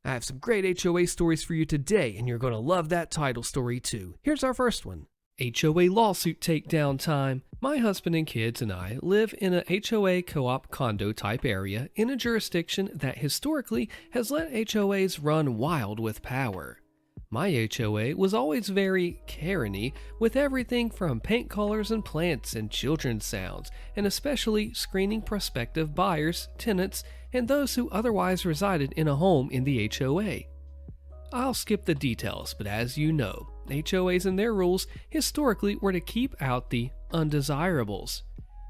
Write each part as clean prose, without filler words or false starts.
I have some great HOA stories for you today, and you're going to love that title story too. Here's our first one. HOA lawsuit takedown time. My husband and kids and I live in a HOA co-op condo type area in a jurisdiction that historically has let HOAs run wild with power. My HOA was always very Karen-y, with everything from paint colors and plants and children's sounds, and especially screening prospective buyers, tenants, and those who otherwise resided in a home in the HOA. I'll skip the details, but as you know, HOAs and their rules historically were to keep out the undesirables.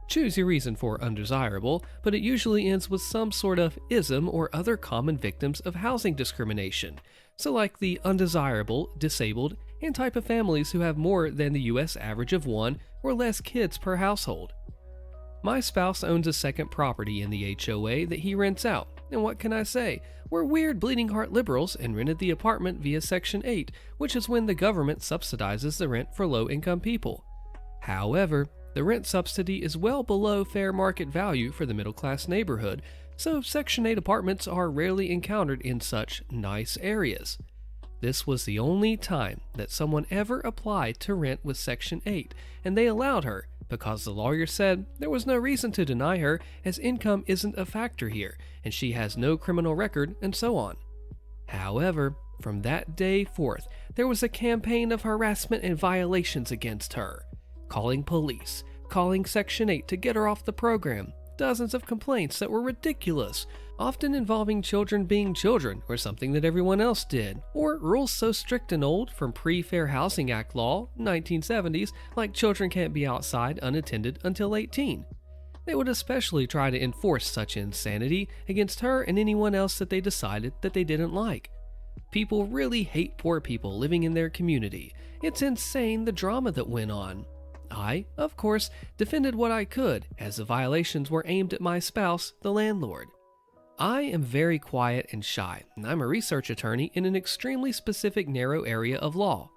Choose your reason for undesirable, but it usually ends with some sort of ism or other common victims of housing discrimination, so like the undesirable, disabled, and type of families who have more than the US average of one or less kids per household. My spouse owns a second property in the HOA that he rents out, and what can I say? We're weird bleeding heart liberals and rented the apartment via Section 8, which is when the government subsidizes the rent for low-income people. However, the rent subsidy is well below fair market value for the middle-class neighborhood, so Section 8 apartments are rarely encountered in such nice areas. This was the only time that someone ever applied to rent with Section 8, and they allowed her, because the lawyer said there was no reason to deny her as income isn't a factor here and she has no criminal record and so on. However, from that day forth, there was a campaign of harassment and violations against her. Calling police, calling Section 8 to get her off the program, dozens of complaints that were ridiculous, often involving children being children or something that everyone else did, or rules so strict and old from pre-Fair Housing Act law, 1970s, like children can't be outside unattended until 18. They would especially try to enforce such insanity against her and anyone else that they decided that they didn't like. People really hate poor people living in their community. It's insane the drama that went on. I, of course, defended what I could, as the violations were aimed at my spouse, the landlord. I am very quiet and shy, and I'm a research attorney in an extremely specific narrow area of law.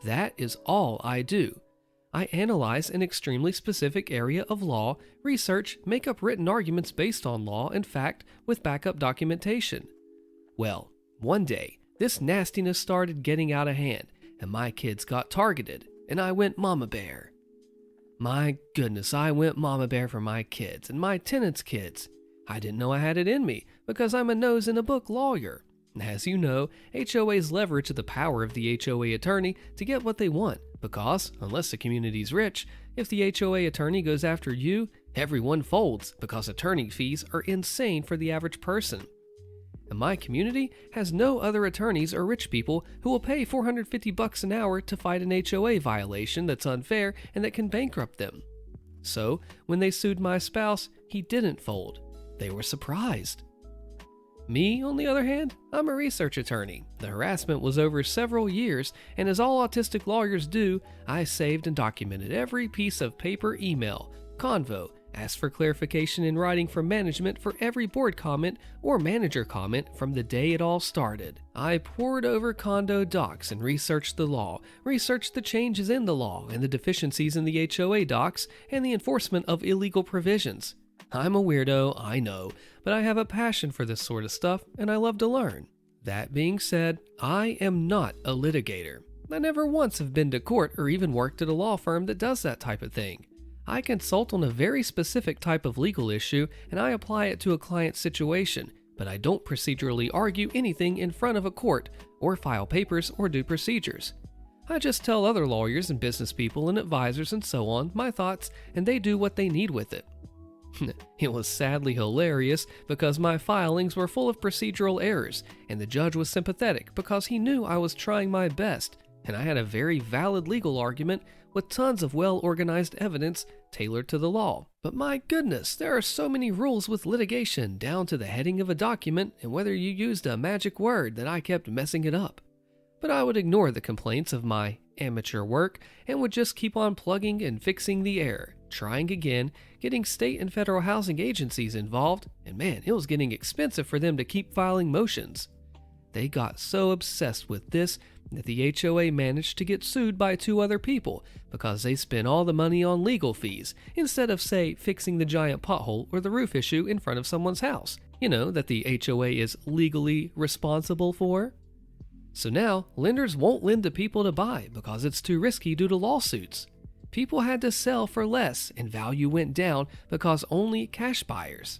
That is all I do. I analyze an extremely specific area of law, research, make up written arguments based on law and fact with backup documentation. Well, one day, this nastiness started getting out of hand, and my kids got targeted, and I went mama bear. My goodness, I went mama bear for my kids and my tenants' kids. I didn't know I had it in me because I'm a nose-in-a-book lawyer. As you know, HOAs leverage the power of the HOA attorney to get what they want because, unless the community's rich, if the HOA attorney goes after you, everyone folds because attorney fees are insane for the average person. And my community has no other attorneys or rich people who will pay $450 an hour to fight an HOA violation that's unfair and that can bankrupt them. So, when they sued my spouse, he didn't fold. They were surprised. Me, on the other hand, I'm a research attorney. The harassment was over several years, and as all autistic lawyers do, I saved and documented every piece of paper, email, convo, asked for clarification in writing from management for every board comment or manager comment from the day it all started. I pored over condo docs and researched the law, researched the changes in the law and the deficiencies in the HOA docs and the enforcement of illegal provisions. I'm a weirdo, I know, but I have a passion for this sort of stuff and I love to learn. That being said, I am not a litigator. I never once have been to court or even worked at a law firm that does that type of thing. I consult on a very specific type of legal issue and I apply it to a client's situation, but I don't procedurally argue anything in front of a court or file papers or do procedures. I just tell other lawyers and business people and advisors and so on my thoughts and they do what they need with it. It was sadly hilarious because my filings were full of procedural errors and the judge was sympathetic because he knew I was trying my best and I had a very valid legal argument with tons of well-organized evidence tailored to the law. But my goodness, there are so many rules with litigation down to the heading of a document and whether you used a magic word that I kept messing it up. But I would ignore the complaints of my amateur work and would just keep on plugging and fixing the error, trying again, getting state and federal housing agencies involved, and man, it was getting expensive for them to keep filing motions. They got so obsessed with this that the HOA managed to get sued by 2 other people because they spent all the money on legal fees instead of, say, fixing the giant pothole or the roof issue in front of someone's house. that the HOA is legally responsible for. So now, lenders won't lend to people to buy because it's too risky due to lawsuits. People had to sell for less and value went down because only cash buyers.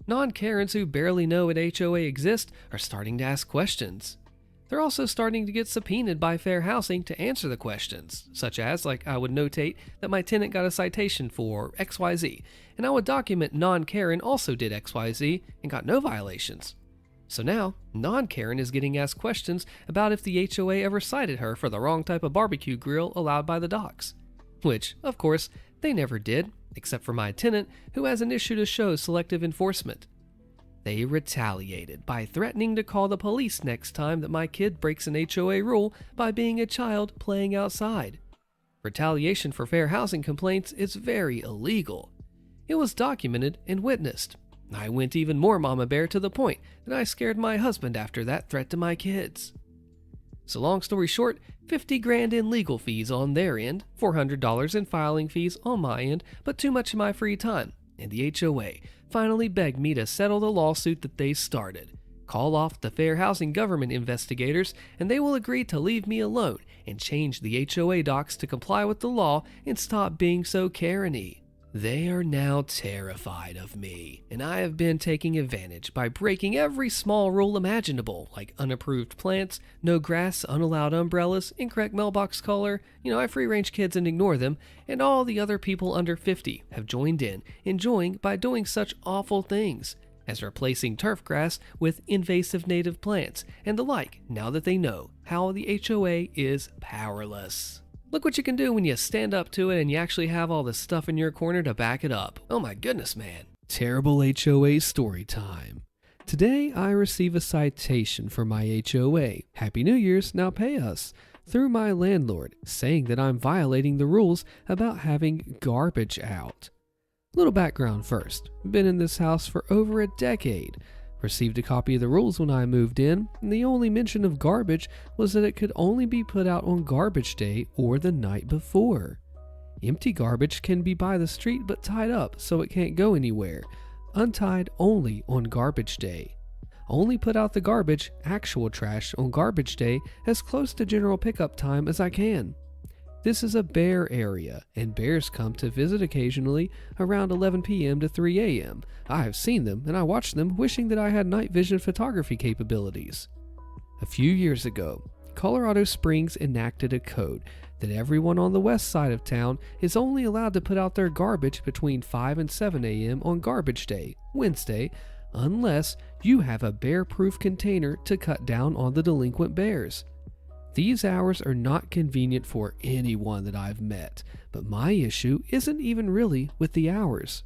Non-Karens who barely know what HOA exists are starting to ask questions. They're also starting to get subpoenaed by Fair Housing to answer the questions, such as, I would notate that my tenant got a citation for XYZ, and I would document non-Karen also did XYZ and got no violations. So now, non-Karen is getting asked questions about if the HOA ever cited her for the wrong type of barbecue grill allowed by the docks. Which, of course, they never did, except for my tenant, who has an issue to show selective enforcement. They retaliated by threatening to call the police next time that my kid breaks an HOA rule by being a child playing outside. Retaliation for fair housing complaints is very illegal. It was documented and witnessed. I went even more mama bear to the point that I scared my husband after that threat to my kids. So long story short, $50,000 in legal fees on their end, $400 in filing fees on my end, but too much of my free time, and the HOA finally begged me to settle the lawsuit that they started, call off the fair housing government investigators, and they will agree to leave me alone and change the HOA docs to comply with the law and stop being so Karen-y. They are now terrified of me, and I have been taking advantage by breaking every small rule imaginable, like unapproved plants, no grass, unallowed umbrellas, incorrect mailbox color, I free range kids and ignore them, and all the other people under 50 have joined in, enjoying by doing such awful things, as replacing turf grass with invasive native plants, and the like, now that they know how the HOA is powerless. Look what you can do when you stand up to it and you actually have all the stuff in your corner to back it up. Oh my goodness, man. Terrible HOA story time. Today, I receive a citation for my HOA. Happy New Year's, now pay us. Through my landlord, saying that I'm violating the rules about having garbage out. Little background first. Been in this house for over a decade. Received a copy of the rules when I moved in, and the only mention of garbage was that it could only be put out on garbage day or the night before. Empty garbage can be by the street but tied up so it can't go anywhere. Untied only on garbage day. Only put out the garbage, actual trash, on garbage day as close to general pickup time as I can. This is a bear area, and bears come to visit occasionally around 11 p.m. to 3 a.m. I have seen them, and I watch them wishing that I had night vision photography capabilities. A few years ago, Colorado Springs enacted a code that everyone on the west side of town is only allowed to put out their garbage between 5 and 7 a.m. on garbage day, Wednesday, unless you have a bear-proof container to cut down on the delinquent bears. These hours are not convenient for anyone that I've met, but my issue isn't even really with the hours.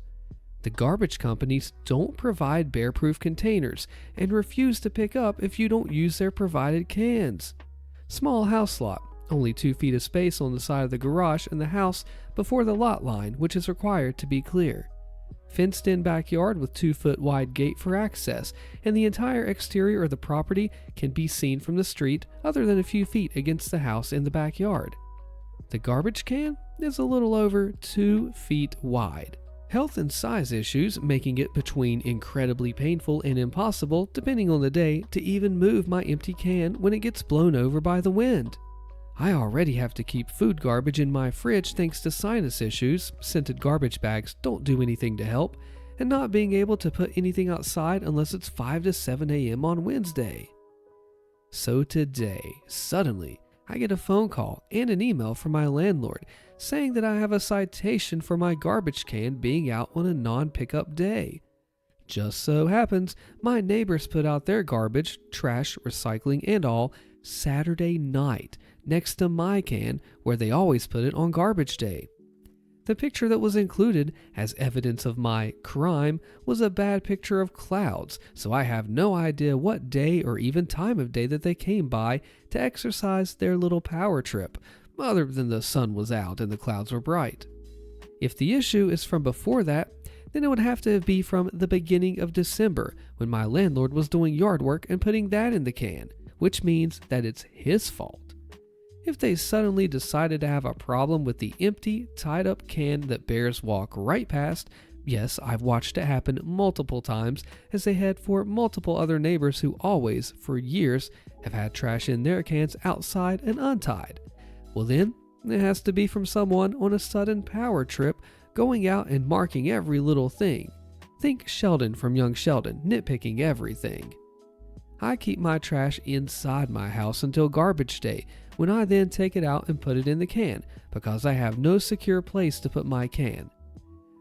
The garbage companies don't provide bear-proof containers and refuse to pick up if you don't use their provided cans. Small house lot, only 2 feet of space on the side of the garage and the house before the lot line, which is required to be clear. Fenced-in backyard with 2-foot wide gate for access, and the entire exterior of the property can be seen from the street other than a few feet against the house in the backyard. The garbage can is a little over 2 feet wide. Health and size issues making it between incredibly painful and impossible, depending on the day, to even move my empty can when it gets blown over by the wind. I already have to keep food garbage in my fridge thanks to sinus issues, scented garbage bags don't do anything to help, and not being able to put anything outside unless it's 5 to 7 a.m. on Wednesday. So today, suddenly, I get a phone call and an email from my landlord saying that I have a citation for my garbage can being out on a non-pickup day. Just so happens, my neighbors put out their garbage, trash, recycling, and all Saturday night, next to my can where they always put it on garbage day. The picture that was included as evidence of my crime was a bad picture of clouds, so I have no idea what day or even time of day that they came by to exercise their little power trip, other than the sun was out and the clouds were bright. If the issue is from before that, then it would have to be from the beginning of December when my landlord was doing yard work and putting that in the can, which means that it's his fault. If they suddenly decided to have a problem with the empty, tied-up can that bears walk right past, Yes, I've watched it happen multiple times as they head for multiple other neighbors who always, for years, have had trash in their cans outside and untied. Well then, it has to be from someone on a sudden power trip going out and marking every little thing. Think Sheldon from Young Sheldon, nitpicking everything. I keep my trash inside my house until garbage day, when I then take it out and put it in the can, because I have no secure place to put my can.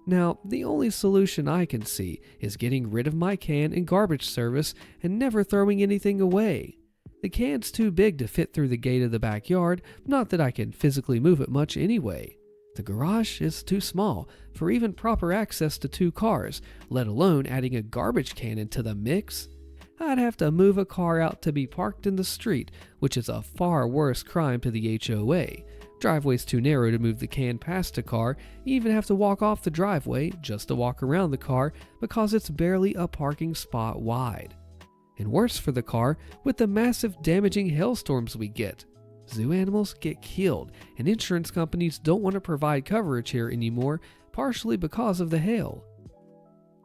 Now, the only solution I can see is getting rid of my can in garbage service and never throwing anything away. The can's too big to fit through the gate of the backyard, not that I can physically move it much anyway. The garage is too small for even proper access to 2 cars, let alone adding a garbage can into the mix. I'd have to move a car out to be parked in the street, which is a far worse crime to the HOA. Driveway's too narrow to move the can past a car, you even have to walk off the driveway just to walk around the car because it's barely a parking spot wide. And worse for the car, with the massive damaging hailstorms we get. Zoo animals get killed, and insurance companies don't want to provide coverage here anymore, partially because of the hail.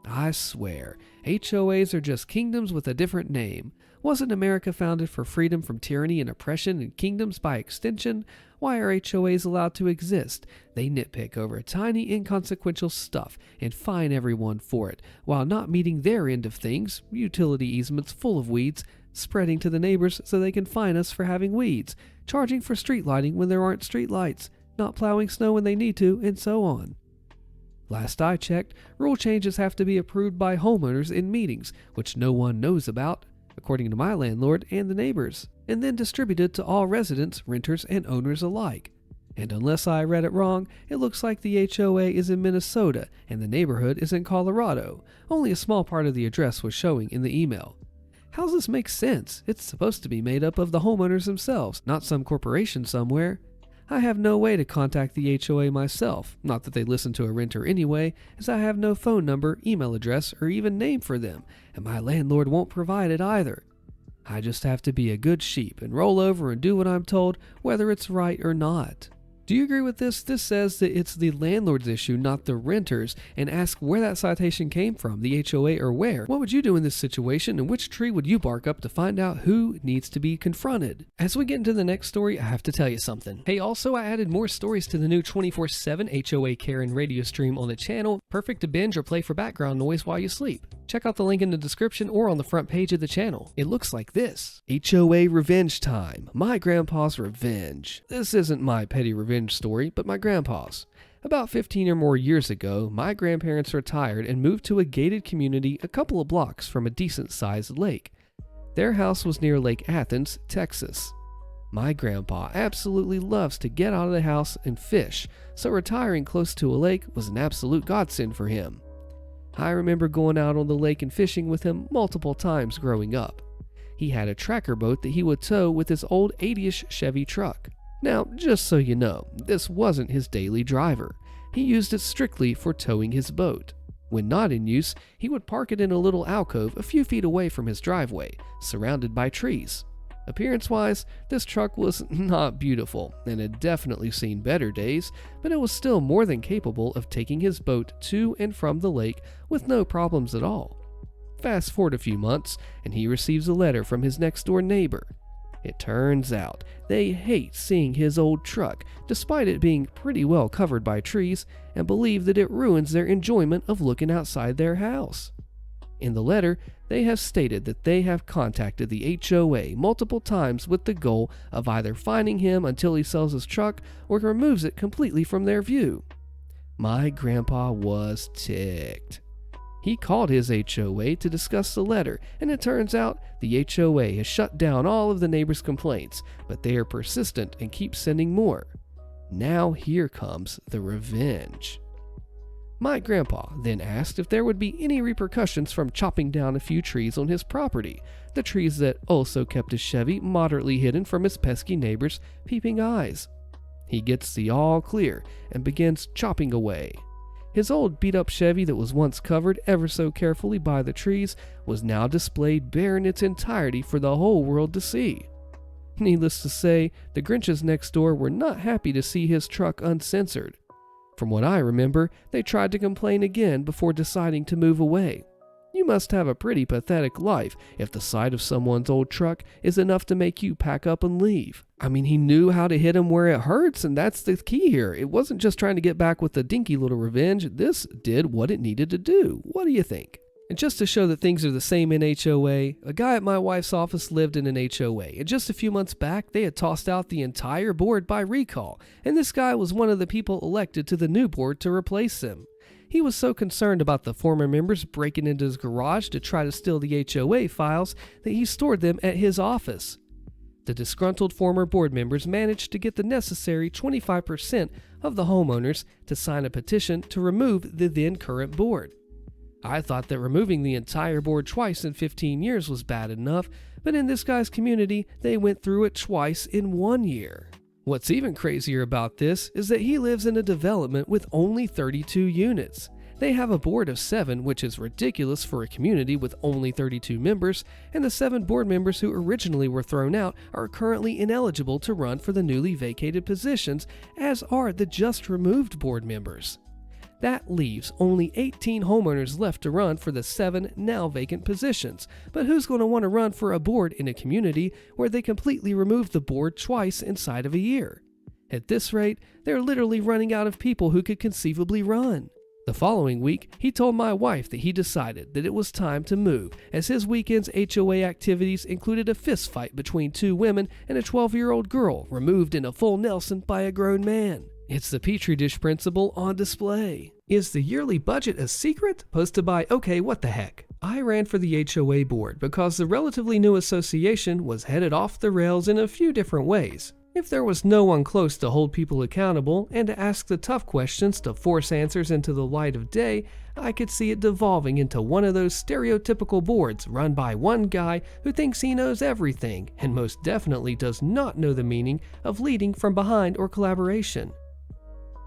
I swear, HOAs are just kingdoms with a different name. Wasn't America founded for freedom from tyranny and oppression and kingdoms by extension? Why are HOAs allowed to exist? They nitpick over tiny inconsequential stuff and fine everyone for it, while not meeting their end of things, utility easements full of weeds, spreading to the neighbors so they can fine us for having weeds, charging for street lighting when there aren't street lights, not plowing snow when they need to, and so on. Last I checked, rule changes have to be approved by homeowners in meetings, which no one knows about, according to my landlord and the neighbors, and then distributed to all residents, renters, and owners alike. And unless I read it wrong, it looks like the HOA is in Minnesota and the neighborhood is in Colorado. Only a small part of the address was showing in the email. How does this make sense? It's supposed to be made up of the homeowners themselves, not some corporation somewhere. I have no way to contact the HOA myself, not that they listen to a renter anyway, as I have no phone number, email address, or even name for them, and my landlord won't provide it either. I just have to be a good sheep and roll over and do what I'm told, whether it's right or not. Do you agree with this? This says that it's the landlord's issue, not the renter's, and ask where that citation came from, the HOA or where. What would you do in this situation, and which tree would you bark up to find out who needs to be confronted? As we get into the next story, I have to tell you something. Hey, also I added more stories to the new 24/7 HOA Karen radio stream on the channel, perfect to binge or play for background noise while you sleep. Check out the link in the description or on the front page of the channel. It looks like this. HOA Revenge Time. My Grandpa's Revenge. This isn't my petty revenge story, but my grandpa's. About 15 or more years ago, my grandparents retired and moved to a gated community a couple of blocks from a decent-sized lake. Their house was near Lake Athens, Texas. My grandpa absolutely loves to get out of the house and fish, so retiring close to a lake was an absolute godsend for him. I remember going out on the lake and fishing with him multiple times growing up. He had a tracker boat that he would tow with his old 80-ish Chevy truck. Now, just so you know, this wasn't his daily driver. He used it strictly for towing his boat. When not in use, he would park it in a little alcove a few feet away from his driveway, surrounded by trees. Appearance-wise, this truck was not beautiful and had definitely seen better days, but it was still more than capable of taking his boat to and from the lake with no problems at all. Fast forward a few months, and he receives a letter from his next-door neighbor. It turns out they hate seeing his old truck, despite it being pretty well covered by trees, and believe that it ruins their enjoyment of looking outside their house. In the letter, they have stated that they have contacted the HOA multiple times with the goal of either fining him until he sells his truck or removes it completely from their view. My grandpa was ticked. He called his HOA to discuss the letter, and it turns out the HOA has shut down all of the neighbors' complaints, but they are persistent and keep sending more. Now here comes the revenge. My grandpa then asked if there would be any repercussions from chopping down a few trees on his property, the trees that also kept his Chevy moderately hidden from his pesky neighbors' peeping eyes. He gets the all clear and begins chopping away. His old beat-up Chevy that was once covered ever so carefully by the trees was now displayed bare in its entirety for the whole world to see. Needless to say, the Grinches next door were not happy to see his truck uncensored. From what I remember, they tried to complain again before deciding to move away. You must have a pretty pathetic life if the sight of someone's old truck is enough to make you pack up and leave. I mean, he knew how to hit him where it hurts, and that's the key here. It wasn't just trying to get back with a dinky little revenge. This did what it needed to do. What do you think? And just to show that things are the same in HOA, a guy at my wife's office lived in an HOA, and just a few months back, they had tossed out the entire board by recall, and this guy was one of the people elected to the new board to replace him. He was so concerned about the former members breaking into his garage to try to steal the HOA files that he stored them at his office. The disgruntled former board members managed to get the necessary 25% of the homeowners to sign a petition to remove the then current board. I thought that removing the entire board twice in 15 years was bad enough, but in this guy's community, they went through it twice in 1 year. What's even crazier about this is that he lives in a development with only 32 units. They have a board of 7, which is ridiculous for a community with only 32 members, and the 7 board members who originally were thrown out are currently ineligible to run for the newly vacated positions, as are the just removed board members. That leaves only 18 homeowners left to run for the 7 now vacant positions. But who's going to want to run for a board in a community where they completely removed the board twice inside of a year? At this rate, they're literally running out of people who could conceivably run. The following week, he told my wife that he decided that it was time to move, as his weekend's HOA activities included a fist fight between 2 women and a 12-year-old girl removed in a full Nelson by a grown man. It's the Petri dish principle on display. Is the yearly budget a secret? Posted by OK What the Heck. I ran for the HOA board because the relatively new association was headed off the rails in a few different ways. If there was no one close to hold people accountable and to ask the tough questions to force answers into the light of day, I could see it devolving into one of those stereotypical boards run by one guy who thinks he knows everything and most definitely does not know the meaning of leading from behind or collaboration.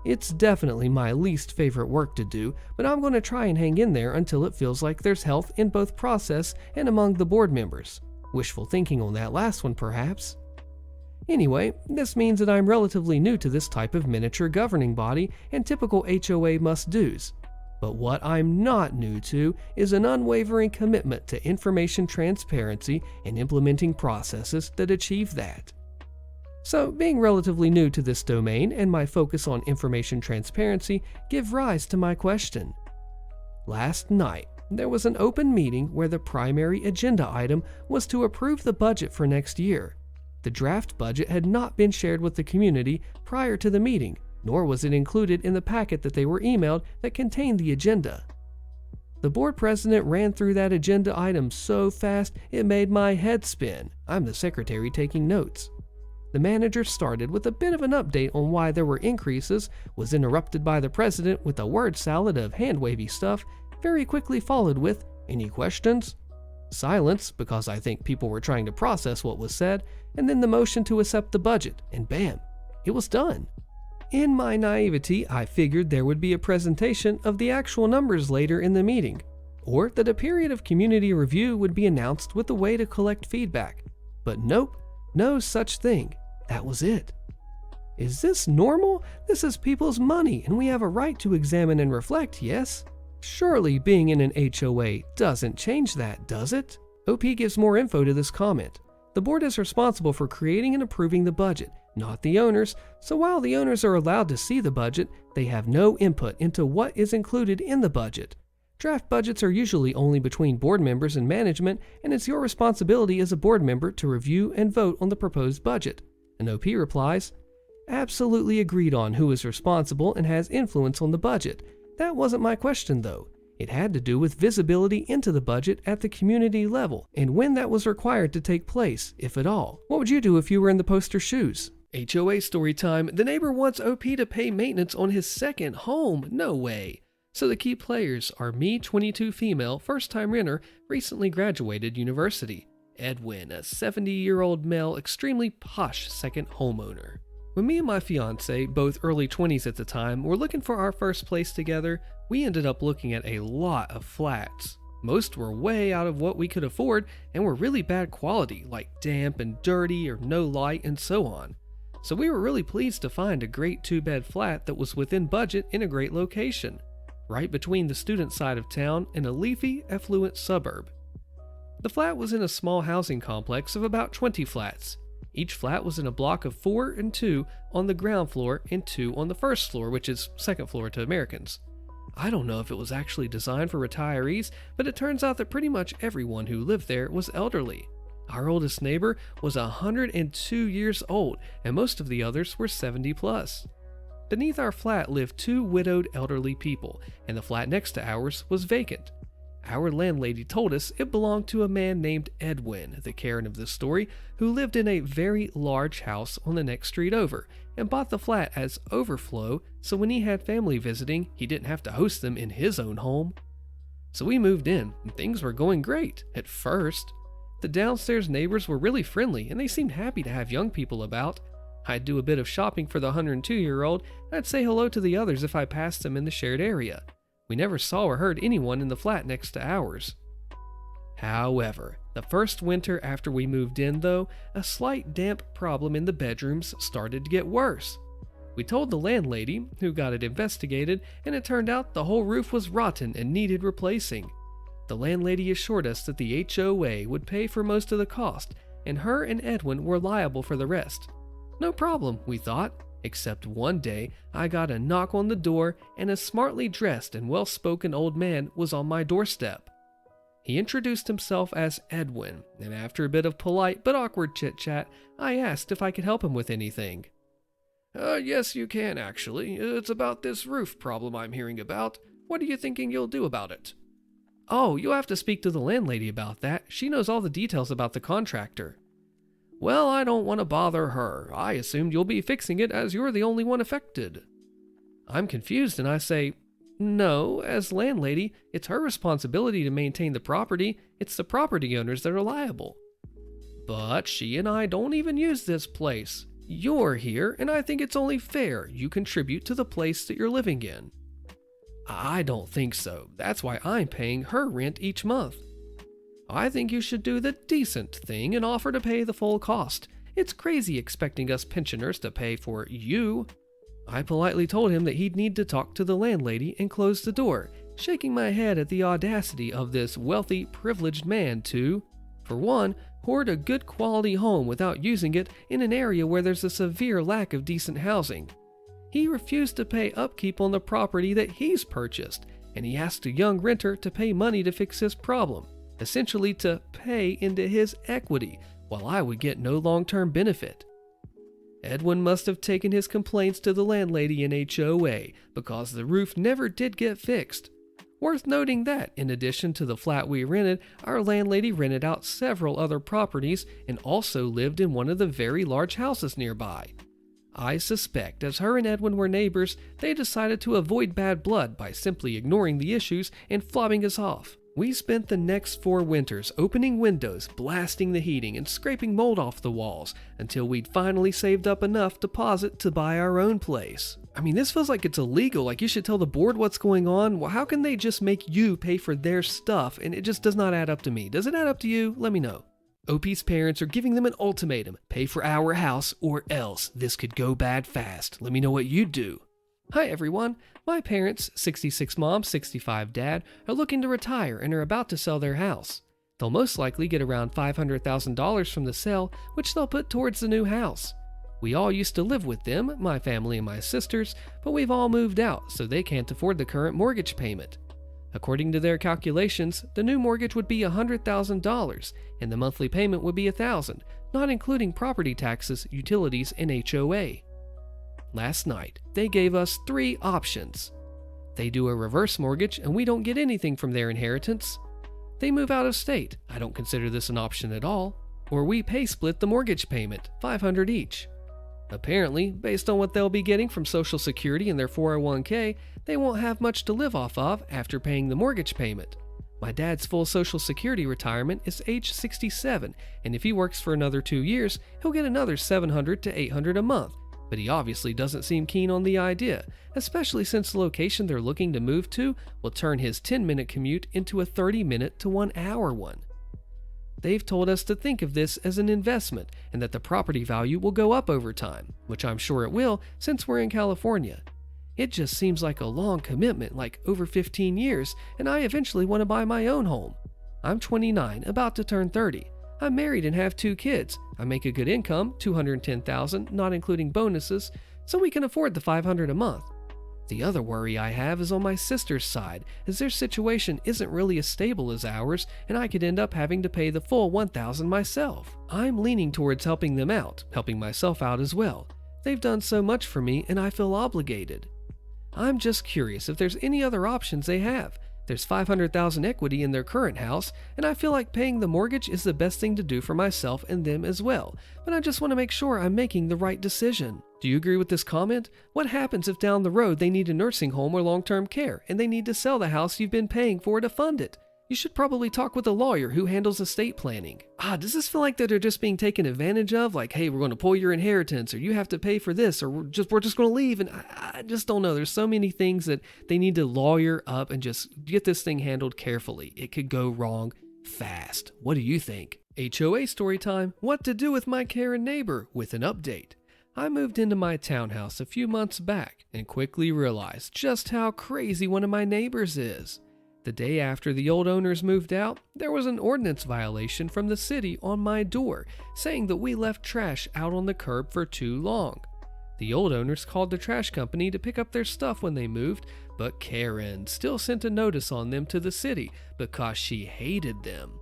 It's definitely my least favorite work to do, but I'm going to try and hang in there until it feels like there's health in both process and among the board members. Wishful thinking on that last one, perhaps. Anyway, this means that I'm relatively new to this type of miniature governing body and typical HOA must-dos. But what I'm not new to is an unwavering commitment to information transparency and implementing processes that achieve that. So, being relatively new to this domain and my focus on information transparency give rise to my question. Last night, there was an open meeting where the primary agenda item was to approve the budget for next year. The draft budget had not been shared with the community prior to the meeting, nor was it included in the packet that they were emailed that contained the agenda. The board president ran through that agenda item so fast it made my head spin. I'm the secretary taking notes. The manager started with a bit of an update on why there were increases, was interrupted by the president with a word salad of hand-wavy stuff, very quickly followed with, "Any questions?" Silence, because I think people were trying to process what was said, and then the motion to accept the budget, and bam, it was done. In my naivety, I figured there would be a presentation of the actual numbers later in the meeting, or that a period of community review would be announced with a way to collect feedback. But nope, no such thing. That was it. Is this normal? This is people's money, and we have a right to examine and reflect, yes? Surely being in an HOA doesn't change that, does it? OP gives more info to this comment. The board is responsible for creating and approving the budget, not the owners, so while the owners are allowed to see the budget, they have no input into what is included in the budget. Draft budgets are usually only between board members and management, and it's your responsibility as a board member to review and vote on the proposed budget. And OP replies, "Absolutely agreed on who is responsible and has influence on the budget. That wasn't my question though. It had to do with visibility into the budget at the community level and when that was required to take place, if at all. What would you do if you were in the poster's shoes?" HOA story time. The neighbor wants OP to pay maintenance on his second home. No way. So the key players are me, 22 female, first-time renter, recently graduated university. Edwin, a 70-year-old male, extremely posh second homeowner. When me and my fiance, both early 20s at the time, were looking for our first place together, we ended up looking at a lot of flats. Most were way out of what we could afford and were really bad quality, like damp and dirty or no light and so on. So we were really pleased to find a great 2-bed flat that was within budget in a great location, right between the student side of town and a leafy, affluent suburb. The flat was in a small housing complex of about 20 flats. Each flat was in a block of 4 and 2 on the ground floor and 2 on the first floor, which is second floor to Americans. I don't know if it was actually designed for retirees, but it turns out that pretty much everyone who lived there was elderly. Our oldest neighbor was 102 years old, and most of the others were 70 plus. Beneath our flat lived 2 widowed elderly people, and the flat next to ours was vacant. Our landlady told us it belonged to a man named Edwin, the Karen of this story, who lived in a very large house on the next street over, and bought the flat as overflow, so when he had family visiting, he didn't have to host them in his own home. So we moved in, and things were going great, at first. The downstairs neighbors were really friendly, and they seemed happy to have young people about. I'd do a bit of shopping for the 102-year-old, and I'd say hello to the others if I passed them in the shared area. We never saw or heard anyone in the flat next to ours. However, the first winter after we moved in, though, a slight damp problem in the bedrooms started to get worse. We told the landlady, who got it investigated, and it turned out the whole roof was rotten and needed replacing. The landlady assured us that the HOA would pay for most of the cost, and her and Edwin were liable for the rest. No problem, we thought. Except one day, I got a knock on the door, and a smartly dressed and well-spoken old man was on my doorstep. He introduced himself as Edwin, and after a bit of polite but awkward chit-chat, I asked if I could help him with anything. Yes, you can, actually. It's about this roof problem I'm hearing about. What are you thinking you'll do about it? Oh, you'll have to speak to the landlady about that. She knows all the details about the contractor. Well, I don't want to bother her. I assumed you'll be fixing it as you're the only one affected. I'm confused and I say, no, as landlady, it's her responsibility to maintain the property. It's the property owners that are liable. But she and I don't even use this place. You're here, and I think it's only fair you contribute to the place that you're living in. I don't think so. That's why I'm paying her rent each month. I think you should do the decent thing and offer to pay the full cost. It's crazy expecting us pensioners to pay for you. I politely told him that he'd need to talk to the landlady and close the door, shaking my head at the audacity of this wealthy, privileged man to, for one, hoard a good quality home without using it in an area where there's a severe lack of decent housing. He refused to pay upkeep on the property that he's purchased, and he asked a young renter to pay money to fix his problem. Essentially to pay into his equity, while I would get no long-term benefit. Edwin must have taken his complaints to the landlady in HOA, because the roof never did get fixed. Worth noting that, in addition to the flat we rented, our landlady rented out several other properties and also lived in one of the very large houses nearby. I suspect, as her and Edwin were neighbors, they decided to avoid bad blood by simply ignoring the issues and flobbing us off. We spent the next 4 winters opening windows, blasting the heating, and scraping mold off the walls until we'd finally saved up enough deposit to buy our own place. I mean, this feels like it's illegal, like you should tell the board what's going on. Well, how can they just make you pay for their stuff? And it just does not add up to me. Does it add up to you? Let me know. OP's parents are giving them an ultimatum. Pay for our house or else. This could go bad fast. Let me know what you'd do. Hi everyone, my parents, 66 mom, 65 dad, are looking to retire and are about to sell their house. They'll most likely get around $500,000 from the sale, which they'll put towards the new house. We all used to live with them, my family and my sisters, but we've all moved out, so they can't afford the current mortgage payment. According to their calculations, the new mortgage would be $100,000, and the monthly payment would be $1,000, not including property taxes, utilities, and HOA. Last night, they gave us 3 options. They do a reverse mortgage and we don't get anything from their inheritance. They move out of state. I don't consider this an option at all. Or we pay split the mortgage payment, $500 each. Apparently, based on what they'll be getting from Social Security and their 401k, they won't have much to live off of after paying the mortgage payment. My dad's full Social Security retirement is age 67, and if he works for another 2 years, he'll get another $700 to $800 a month. But he obviously doesn't seem keen on the idea, especially since the location they're looking to move to will turn his 10-minute commute into a 30-minute to 1-hour one. They've told us to think of this as an investment and that the property value will go up over time, which I'm sure it will since we're in California. It just seems like a long commitment, like over 15 years, and I eventually want to buy my own home. I'm 29, about to turn 30. I'm married and have 2 kids. I make a good income, $210,000, not including bonuses, so we can afford the $500 a month. The other worry I have is on my sister's side, as their situation isn't really as stable as ours, and I could end up having to pay the full $1,000 myself. I'm leaning towards helping them out, helping myself out as well. They've done so much for me, and I feel obligated. I'm just curious if there's any other options they have. There's $500,000 equity in their current house, and I feel like paying the mortgage is the best thing to do for myself and them as well, but I just want to make sure I'm making the right decision. Do you agree with this comment? What happens if down the road they need a nursing home or long-term care, and they need to sell the house you've been paying for to fund it? You should probably talk with a lawyer who handles estate planning. Does this feel like that they're just being taken advantage of? Like, hey, we're going to pull your inheritance, or you have to pay for this, or we're just going to leave. And I just don't know. There's so many things that they need to lawyer up and just get this thing handled carefully. It could go wrong fast. What do you think? HOA story time. What to do with my Karen neighbor with an update. I moved into my townhouse a few months back and quickly realized just how crazy one of my neighbors is. The day after the old owners moved out, there was an ordinance violation from the city on my door, saying that we left trash out on the curb for too long. The old owners called the trash company to pick up their stuff when they moved, but Karen still sent a notice on them to the city because she hated them.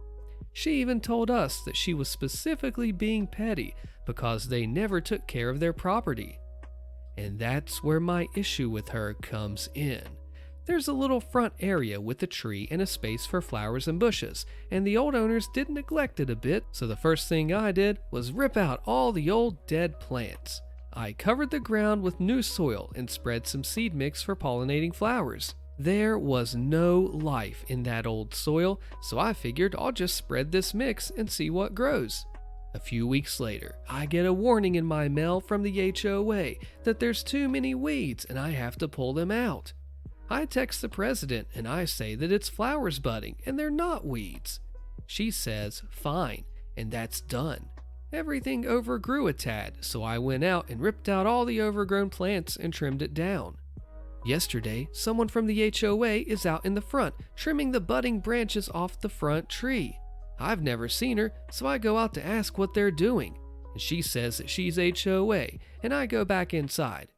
She even told us that she was specifically being petty because they never took care of their property. And that's where my issue with her comes in. There's a little front area with a tree and a space for flowers and bushes, and the old owners did neglect it a bit, so the first thing I did was rip out all the old dead plants. I covered the ground with new soil and spread some seed mix for pollinating flowers. There was no life in that old soil, so I figured I'll just spread this mix and see what grows. A few weeks later, I get a warning in my mail from the HOA that there's too many weeds and I have to pull them out. I text the president and I say that it's flowers budding and they're not weeds. She says, fine, and that's done. Everything overgrew a tad, so I went out and ripped out all the overgrown plants and trimmed it down. Yesterday, someone from the HOA is out in the front, trimming the budding branches off the front tree. I've never seen her, so I go out to ask what they're doing, and she says that she's HOA, and I go back inside.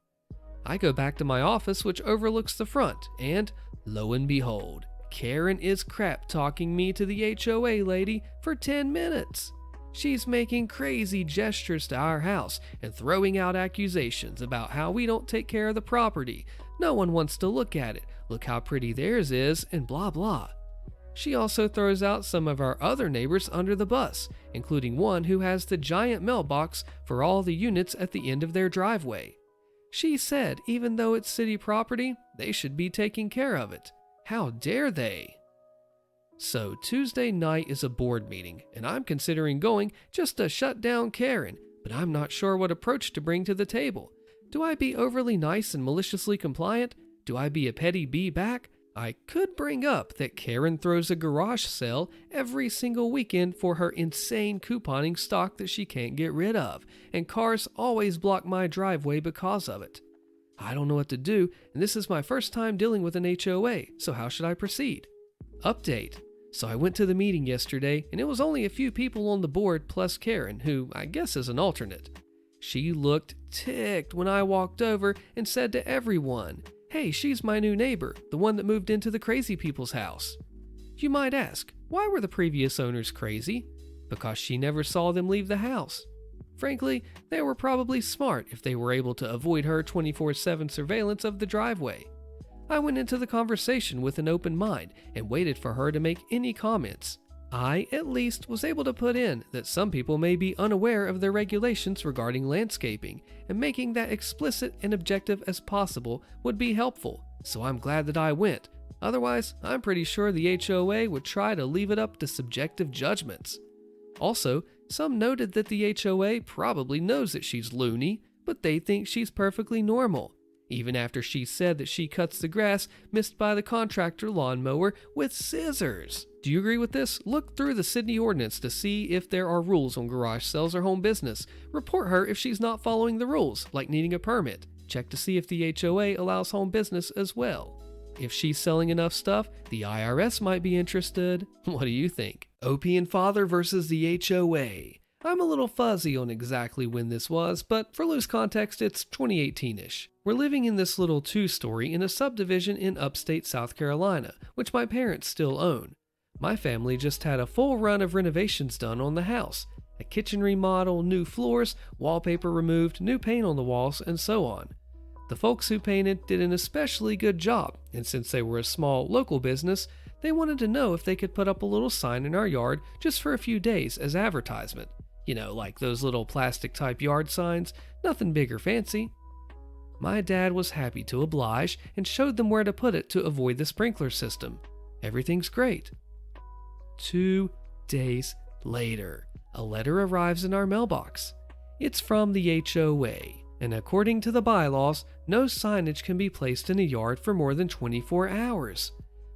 I go back to my office, which overlooks the front, and lo and behold, Karen is crap talking me to the HOA lady for 10 minutes. She's making crazy gestures to our house and throwing out accusations about how we don't take care of the property. No one wants to look at it. Look how pretty theirs is, and blah blah. She also throws out some of our other neighbors under the bus, including one who has the giant mailbox for all the units at the end of their driveway. She said even though it's city property, they should be taking care of it. How dare they? So Tuesday night is a board meeting, and I'm considering going just to shut down Karen, but I'm not sure what approach to bring to the table. Do I be overly nice and maliciously compliant? Do I be a petty bee back? I could bring up that Karen throws a garage sale every single weekend for her insane couponing stock that she can't get rid of, and cars always block my driveway because of it. I don't know what to do, and this is my first time dealing with an HOA, so how should I proceed? Update. So I went to the meeting yesterday, and it was only a few people on the board plus Karen, who I guess is an alternate. She looked ticked when I walked over and said to everyone, "Hey, she's my new neighbor, the one that moved into the crazy people's house." You might ask, why were the previous owners crazy? Because she never saw them leave the house. Frankly, they were probably smart if they were able to avoid her 24/7 surveillance of the driveway. I went into the conversation with an open mind and waited for her to make any comments. I, at least, was able to put in that some people may be unaware of their regulations regarding landscaping, and making that explicit and objective as possible would be helpful, so I'm glad that I went. Otherwise, I'm pretty sure the HOA would try to leave it up to subjective judgments. Also, some noted that the HOA probably knows that she's loony, but they think she's perfectly normal, even after she said that she cuts the grass missed by the contractor lawnmower with scissors. Do you agree with this? Look through the Sydney ordinance to see if there are rules on garage sales or home business. Report her if she's not following the rules, like needing a permit. Check to see if the HOA allows home business as well. If she's selling enough stuff, the IRS might be interested. What do you think? OP and father versus the HOA. I'm a little fuzzy on exactly when this was, but for loose context, it's 2018-ish. We're living in this little two-story in a subdivision in upstate South Carolina, which my parents still own. My family just had a full run of renovations done on the house. A kitchen remodel, new floors, wallpaper removed, new paint on the walls, and so on. The folks who painted did an especially good job, and since they were a small local business, they wanted to know if they could put up a little sign in our yard just for a few days as advertisement. You know, like those little plastic type yard signs, nothing big or fancy. My dad was happy to oblige and showed them where to put it to avoid the sprinkler system. Everything's great. 2 days later, a letter arrives in our mailbox. It's from the HOA, and according to the bylaws, no signage can be placed in a yard for more than 24 hours.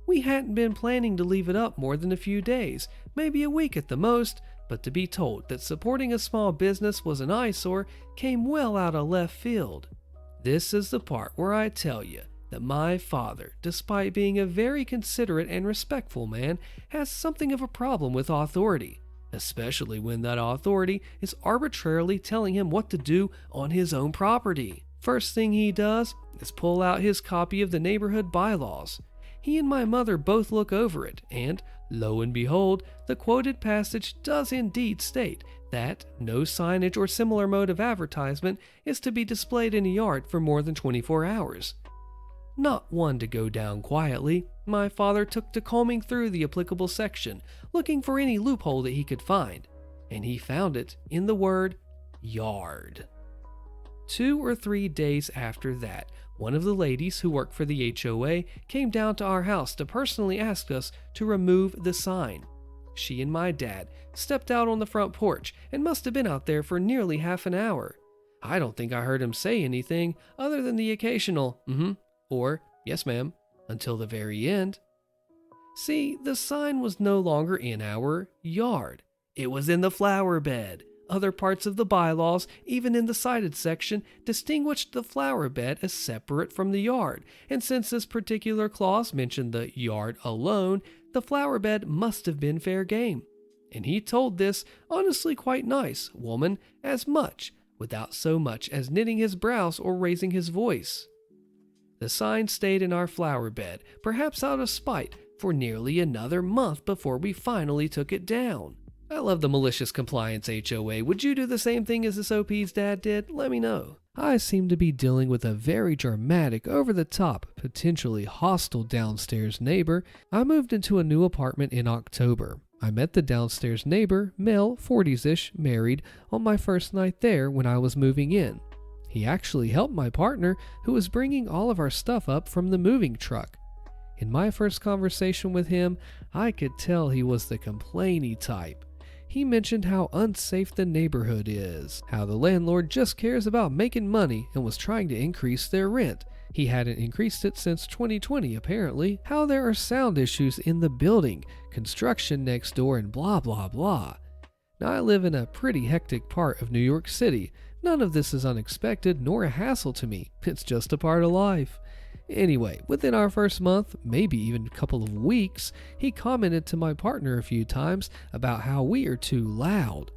We hadn't been planning to leave it up more than a few days, maybe a week at the most, but to be told that supporting a small business was an eyesore came well out of left field. This is the part where I tell you that my father, despite being a very considerate and respectful man, has something of a problem with authority, especially when that authority is arbitrarily telling him what to do on his own property. First thing he does is pull out his copy of the neighborhood bylaws. He and my mother both look over it, and lo and behold, the quoted passage does indeed state that no signage or similar mode of advertisement is to be displayed in a yard for more than 24 hours. Not one to go down quietly, my father took to combing through the applicable section, looking for any loophole that he could find, and he found it in the word yard. 2 or 3 days after that, one of the ladies who worked for the HOA came down to our house to personally ask us to remove the sign. She and my dad stepped out on the front porch and must have been out there for nearly half an hour. I don't think I heard him say anything other than the occasional or yes ma'am until the very end. See, the sign was no longer in our yard. It was in the flower bed. Other parts of the bylaws, even in the cited section, distinguished the flower bed as separate from the yard, and since this particular clause mentioned the yard alone, the flower bed must have been fair game. And he told this, honestly quite nice, woman as much, without so much as knitting his brows or raising his voice. The sign stayed in our flower bed, perhaps out of spite, for nearly another month before we finally took it down. I love the malicious compliance HOA. Would you do the same thing as this OP's dad did? Let me know. I seem to be dealing with a very dramatic, over-the-top, potentially hostile downstairs neighbor. I moved into a new apartment in October. I met the downstairs neighbor, male, 40s-ish, married, on my first night there when I was moving in. He actually helped my partner, who was bringing all of our stuff up from the moving truck. In my first conversation with him, I could tell he was the complainy type. He mentioned how unsafe the neighborhood is, how the landlord just cares about making money and was trying to increase their rent. He hadn't increased it since 2020 apparently, how there are sound issues in the building, construction next door, and blah blah blah. Now I live in a pretty hectic part of New York City. None of this is unexpected nor a hassle to me. It's just a part of life. Anyway, within our first month, maybe even a couple of weeks, he commented to my partner a few times about how we are too loud.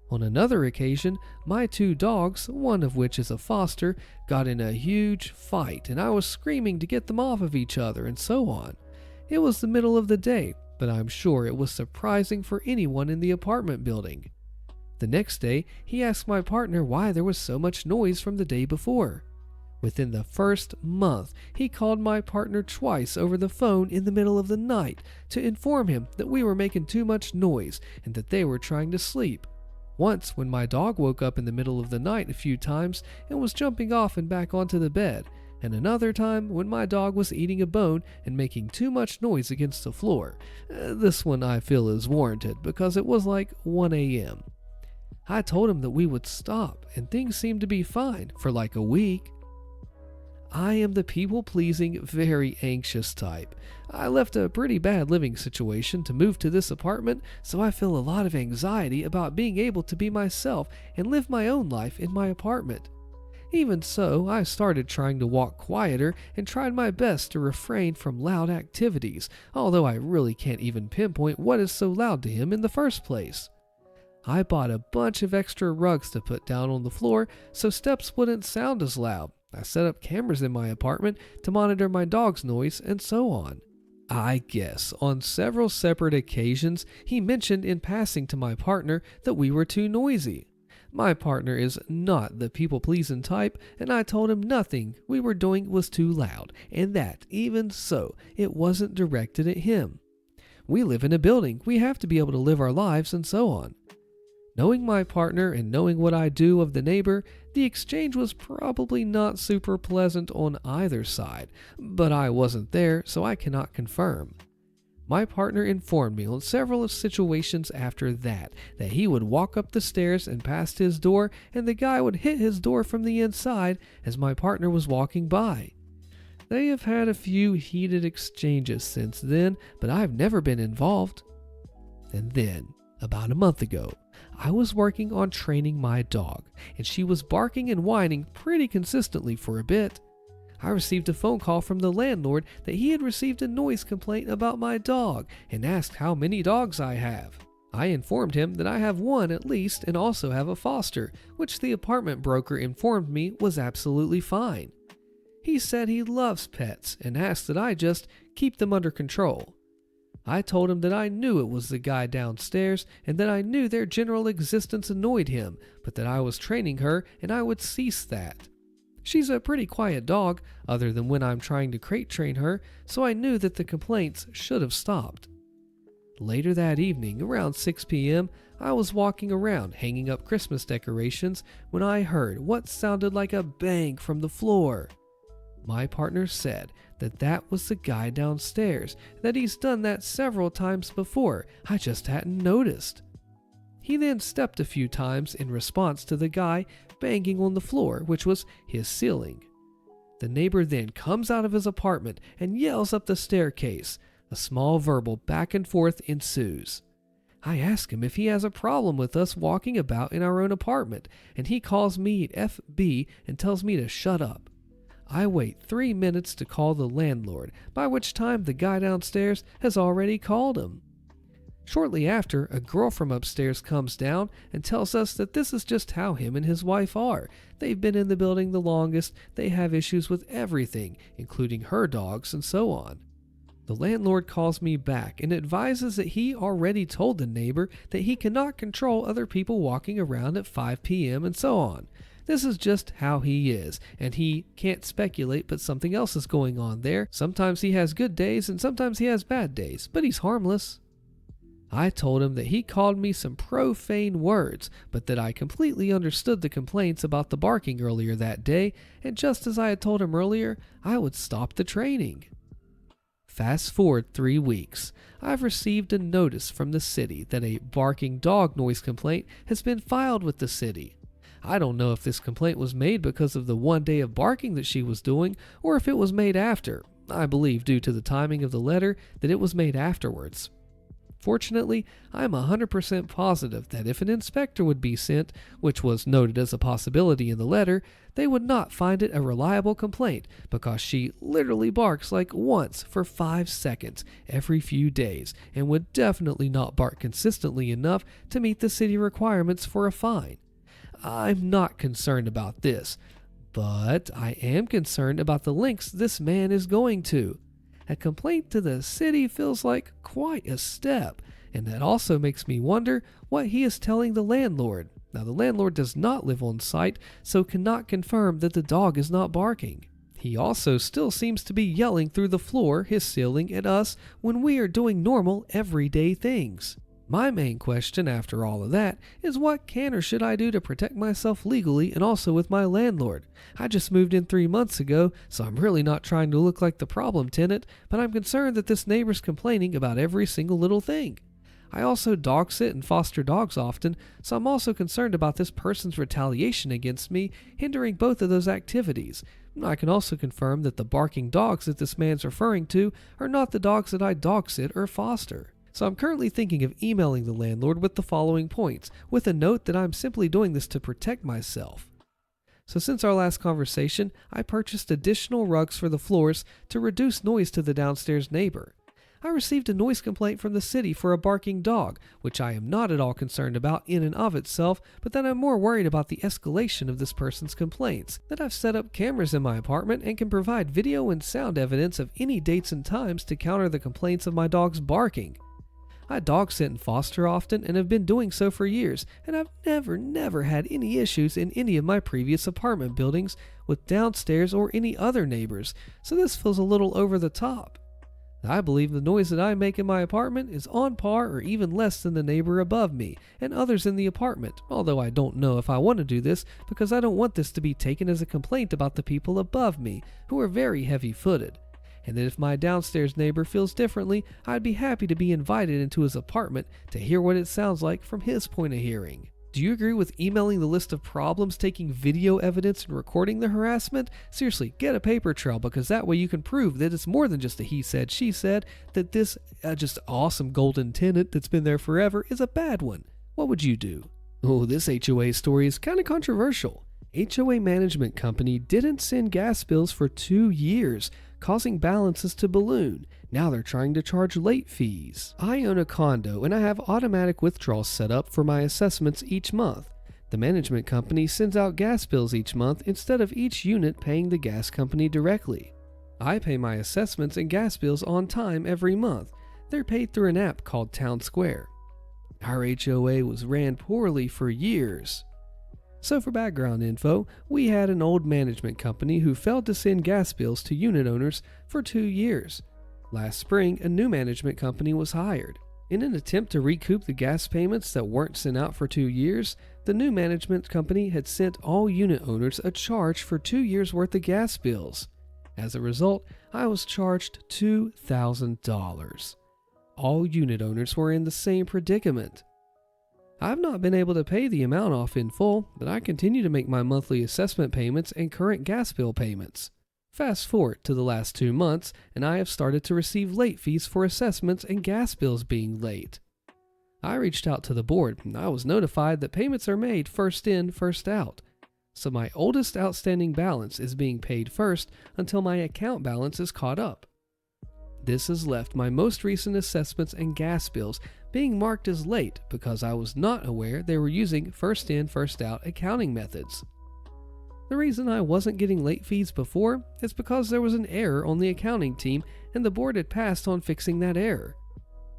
On another occasion, my 2 dogs, one of which is a foster, got in a huge fight and I was screaming to get them off of each other and so on. It was the middle of the day, but I'm sure it was surprising for anyone in the apartment building. The next day, he asked my partner why there was so much noise from the day before. Within the first month, he called my partner twice over the phone in the middle of the night to inform him that we were making too much noise and that they were trying to sleep. Once, when my dog woke up in the middle of the night a few times and was jumping off and back onto the bed, and another time when my dog was eating a bone and making too much noise against the floor. This one I feel is warranted because it was like 1 a.m. I told him that we would stop and things seemed to be fine for like a week. I am the people-pleasing, very anxious type. I left a pretty bad living situation to move to this apartment, so I feel a lot of anxiety about being able to be myself and live my own life in my apartment. Even so, I started trying to walk quieter and tried my best to refrain from loud activities, although I really can't even pinpoint what is so loud to him in the first place. I bought a bunch of extra rugs to put down on the floor so steps wouldn't sound as loud. I set up cameras in my apartment to monitor my dog's noise and so on. I guess on several separate occasions he mentioned in passing to my partner that we were too noisy. My partner is not the people-pleasing type, and I told him nothing we were doing was too loud, and that, even so, it wasn't directed at him. We live in a building, we have to be able to live our lives and so on. Knowing my partner and knowing what I do of the neighbor, the exchange was probably not super pleasant on either side, but I wasn't there, so I cannot confirm. My partner informed me on several situations after that he would walk up the stairs and past his door, and the guy would hit his door from the inside as my partner was walking by. They have had a few heated exchanges since then, but I've never been involved. And then, about a month ago, I was working on training my dog, and she was barking and whining pretty consistently for a bit. I received a phone call from the landlord that he had received a noise complaint about my dog and asked how many dogs I have. I informed him that I have one at least and also have a foster, which the apartment broker informed me was absolutely fine. He said he loves pets and asked that I just keep them under control. I told him that I knew it was the guy downstairs and that I knew their general existence annoyed him, but that I was training her and I would cease that. She's a pretty quiet dog, other than when I'm trying to crate train her, so I knew that the complaints should have stopped. Later that evening, around 6 p.m., I was walking around hanging up Christmas decorations when I heard what sounded like a bang from the floor. My partner said that was the guy downstairs, that he's done that several times before, I just hadn't noticed. He then stepped a few times in response to the guy banging on the floor, which was his ceiling. The neighbor then comes out of his apartment and yells up the staircase. A small verbal back and forth ensues. I ask him if he has a problem with us walking about in our own apartment, and he calls me FB and tells me to shut up. I wait 3 minutes to call the landlord, by which time the guy downstairs has already called him. Shortly after, a girl from upstairs comes down and tells us that this is just how him and his wife are. They've been in the building the longest, they have issues with everything, including her dogs and so on. The landlord calls me back and advises that he already told the neighbor that he cannot control other people walking around at 5 p.m. and so on. This is just how he is, and he can't speculate, but something else is going on there. Sometimes he has good days and sometimes he has bad days, but he's harmless. I told him that he called me some profane words, but that I completely understood the complaints about the barking earlier that day, and just as I had told him earlier, I would stop the training. Fast forward 3 weeks. I've received a notice from the city that a barking dog noise complaint has been filed with the city. I don't know if this complaint was made because of the 1 day of barking that she was doing, or if it was made after. I believe, due to the timing of the letter, that it was made afterwards. Fortunately, I am 100% positive that if an inspector would be sent, which was noted as a possibility in the letter, they would not find it a reliable complaint because she literally barks like once for 5 seconds every few days and would definitely not bark consistently enough to meet the city requirements for a fine. I'm not concerned about this, but I am concerned about the lengths this man is going to. A complaint to the city feels like quite a step, and that also makes me wonder what he is telling the landlord. Now, the landlord does not live on site, so cannot confirm that the dog is not barking. He also still seems to be yelling through the floor, his ceiling, at us when we are doing normal, everyday things. My main question after all of that is what can or should I do to protect myself legally and also with my landlord? I just moved in 3 months ago, so I'm really not trying to look like the problem tenant, but I'm concerned that this neighbor's complaining about every single little thing. I also dog sit and foster dogs often, so I'm also concerned about this person's retaliation against me, hindering both of those activities. I can also confirm that the barking dogs that this man's referring to are not the dogs that I dog sit or foster. So I'm currently thinking of emailing the landlord with the following points, with a note that I'm simply doing this to protect myself. So since our last conversation, I purchased additional rugs for the floors to reduce noise to the downstairs neighbor. I received a noise complaint from the city for a barking dog, which I am not at all concerned about in and of itself, but that I'm more worried about the escalation of this person's complaints, that I've set up cameras in my apartment and can provide video and sound evidence of any dates and times to counter the complaints of my dog's barking. I dog sit and foster often and have been doing so for years, and I've never had any issues in any of my previous apartment buildings with downstairs or any other neighbors, so this feels a little over the top. I believe the noise that I make in my apartment is on par or even less than the neighbor above me and others in the apartment, although I don't know if I want to do this because I don't want this to be taken as a complaint about the people above me, who are very heavy-footed. And that if my downstairs neighbor feels differently, I'd be happy to be invited into his apartment to hear what it sounds like from his point of hearing. Do you agree with emailing the list of problems, taking video evidence, and recording the harassment? Seriously, get a paper trail, because that way you can prove that it's more than just a he said, she said, that this just awesome golden tenant that's been there forever is a bad one. What would you do? Oh, this HOA story is kind of controversial. HOA management company didn't send gas bills for 2 years, causing balances to balloon. Now they're trying to charge late fees. I own a condo and I have automatic withdrawals set up for my assessments each month. The management company sends out gas bills each month instead of each unit paying the gas company directly. I pay my assessments and gas bills on time every month. They're paid through an app called Town Square. Our HOA was ran poorly for years. So for background info, we had an old management company who failed to send gas bills to unit owners for 2 years. Last spring, a new management company was hired. In an attempt to recoup the gas payments that weren't sent out for 2 years, the new management company had sent all unit owners a charge for 2 years' worth of gas bills. As a result, I was charged $2,000. All unit owners were in the same predicament. I've not been able to pay the amount off in full, but I continue to make my monthly assessment payments and current gas bill payments. Fast forward to the last 2 months, and I have started to receive late fees for assessments and gas bills being late. I reached out to the board, and I was notified that payments are made first in, first out. So my oldest outstanding balance is being paid first until my account balance is caught up. This has left my most recent assessments and gas bills being marked as late because I was not aware they were using first in, first out accounting methods. The reason I wasn't getting late fees before is because there was an error on the accounting team and the board had passed on fixing that error.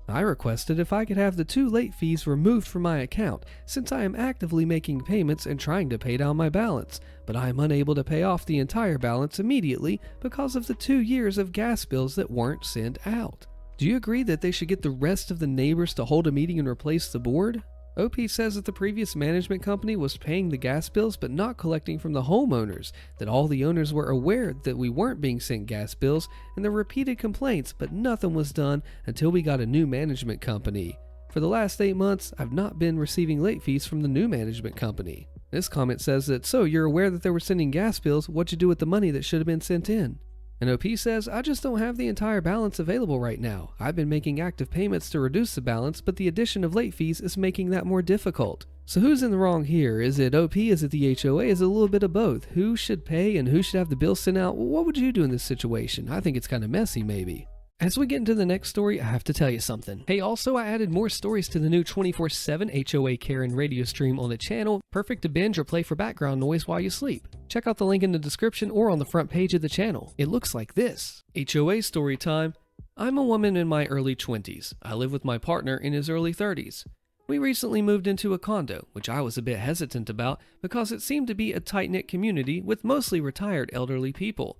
I requested if I could have the 2 late fees removed from my account since I am actively making payments and trying to pay down my balance, but I am unable to pay off the entire balance immediately because of the 2 years of gas bills that weren't sent out. Do you agree that they should get the rest of the neighbors to hold a meeting and replace the board? OP says that the previous management company was paying the gas bills but not collecting from the homeowners, that all the owners were aware that we weren't being sent gas bills, and the repeated complaints, but nothing was done until we got a new management company. For the last 8 months, I've not been receiving late fees from the new management company. This comment says that, so you're aware that they were sending gas bills, what'd you do with the money that should have been sent in? And OP says, I just don't have the entire balance available right now. I've been making active payments to reduce the balance, but the addition of late fees is making that more difficult. So who's in the wrong here? Is it OP? Is it the HOA? Is it a little bit of both? Who should pay and who should have the bill sent out? What would you do in this situation? I think it's kind of messy, maybe. As we get into the next story, I have to tell you something. Hey, also, I added more stories to the new 24/7 HOA Karen radio stream on the channel, perfect to binge or play for background noise while you sleep. Check out the link in the description or on the front page of the channel. It looks like this. HOA story time. I'm a woman in my early 20s. I live with my partner in his early 30s. We recently moved into a condo, which I was a bit hesitant about because it seemed to be a tight-knit community with mostly retired elderly people.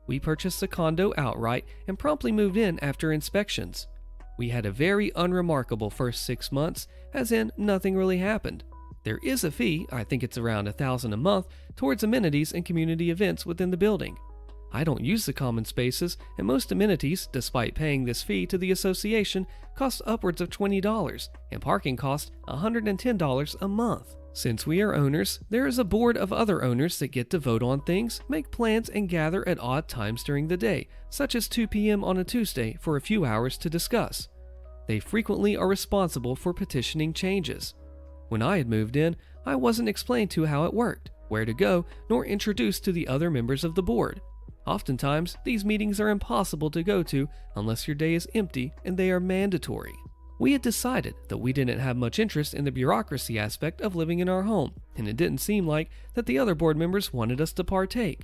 We purchased the condo outright and promptly moved in after inspections. We had a very unremarkable first 6 months, as in nothing really happened. There is a fee, I think it's around $1,000 a month, towards amenities and community events within the building. I don't use the common spaces, and most amenities, despite paying this fee to the association, cost upwards of $20, and parking costs $110 a month. Since we are owners, there is a board of other owners that get to vote on things, make plans, and gather at odd times during the day, such as 2 p.m. on a Tuesday for a few hours to discuss. They frequently are responsible for petitioning changes. When I had moved in, I wasn't explained to how it worked, where to go, nor introduced to the other members of the board. Oftentimes, these meetings are impossible to go to unless your day is empty, and they are mandatory. We had decided that we didn't have much interest in the bureaucracy aspect of living in our home, and it didn't seem like that the other board members wanted us to partake.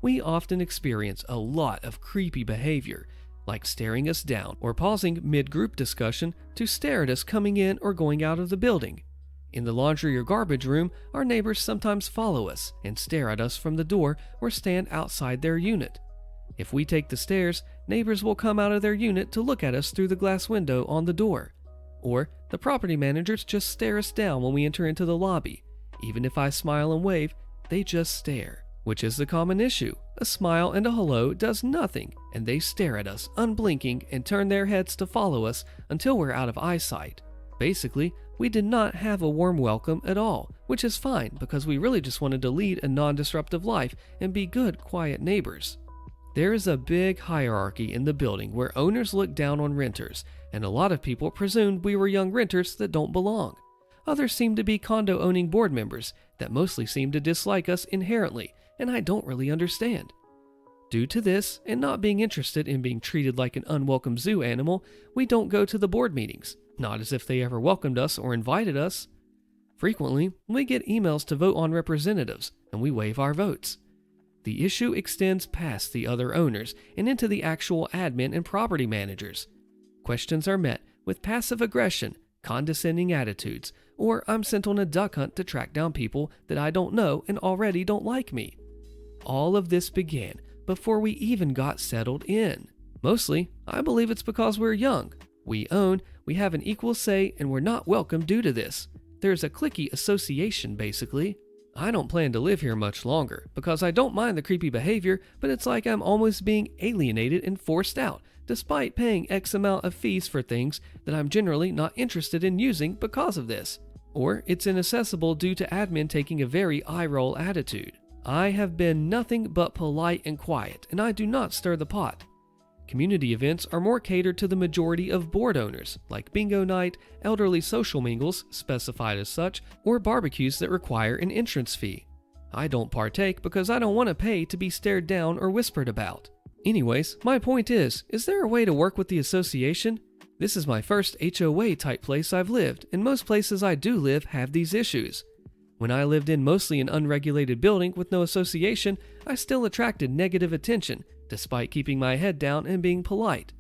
We often experience a lot of creepy behavior, like staring us down or pausing mid-group discussion to stare at us coming in or going out of the building. In the laundry or garbage room, our neighbors sometimes follow us and stare at us from the door or stand outside their unit. If we take the stairs, neighbors will come out of their unit to look at us through the glass window on the door. Or the property managers just stare us down when we enter into the lobby. Even if I smile and wave, they just stare, which is the common issue. A smile and a hello does nothing, and they stare at us, unblinking, and turn their heads to follow us until we're out of eyesight. Basically, we did not have a warm welcome at all, which is fine because we really just wanted to lead a non-disruptive life and be good, quiet neighbors. There is a big hierarchy in the building where owners look down on renters, and a lot of people presumed we were young renters that don't belong. Others seem to be condo-owning board members that mostly seem to dislike us inherently, and I don't really understand. Due to this, and not being interested in being treated like an unwelcome zoo animal, we don't go to the board meetings, not as if they ever welcomed us or invited us. Frequently, we get emails to vote on representatives, and we waive our votes. The issue extends past the other owners and into the actual admin and property managers. Questions are met with passive aggression, condescending attitudes, or I'm sent on a duck hunt to track down people that I don't know and already don't like me. All of this began before we even got settled in. Mostly, I believe it's because we're young. We own, we have an equal say, and we're not welcome due to this. There's a cliquey association, basically. I don't plan to live here much longer because I don't mind the creepy behavior, but it's like I'm almost being alienated and forced out, despite paying X amount of fees for things that I'm generally not interested in using because of this. Or it's inaccessible due to admin taking a very eye-roll attitude. I have been nothing but polite and quiet, and I do not stir the pot. Community events are more catered to the majority of board owners, like bingo night, elderly social mingles, specified as such, or barbecues that require an entrance fee. I don't partake because I don't want to pay to be stared down or whispered about. Anyways, my point is there a way to work with the association? This is my first HOA type place I've lived, and most places I do live have these issues. When I lived in mostly an unregulated building with no association, I still attracted negative attention, despite keeping my head down and being polite.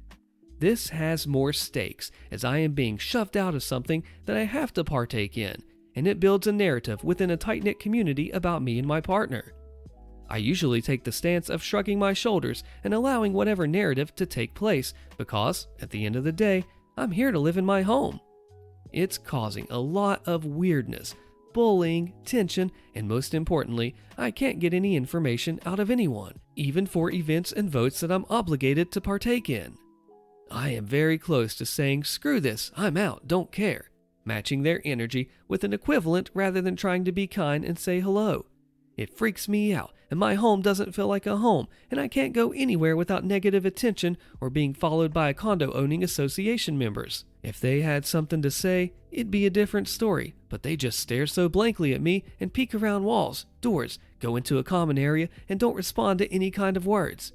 This has more stakes, as I am being shoved out of something that I have to partake in, and it builds a narrative within a tight-knit community about me and my partner. I usually take the stance of shrugging my shoulders and allowing whatever narrative to take place, because, at the end of the day, I'm here to live in my home. It's causing a lot of weirdness, bullying, tension, and most importantly, I can't get any information out of anyone, even for events and votes that I'm obligated to partake in. I am very close to saying, screw this, I'm out, don't care, matching their energy with an equivalent rather than trying to be kind and say hello. It freaks me out, and my home doesn't feel like a home, and I can't go anywhere without negative attention or being followed by condo-owning association members. If they had something to say, it'd be a different story, but they just stare so blankly at me and peek around walls, doors, go into a common area, and don't respond to any kind of words.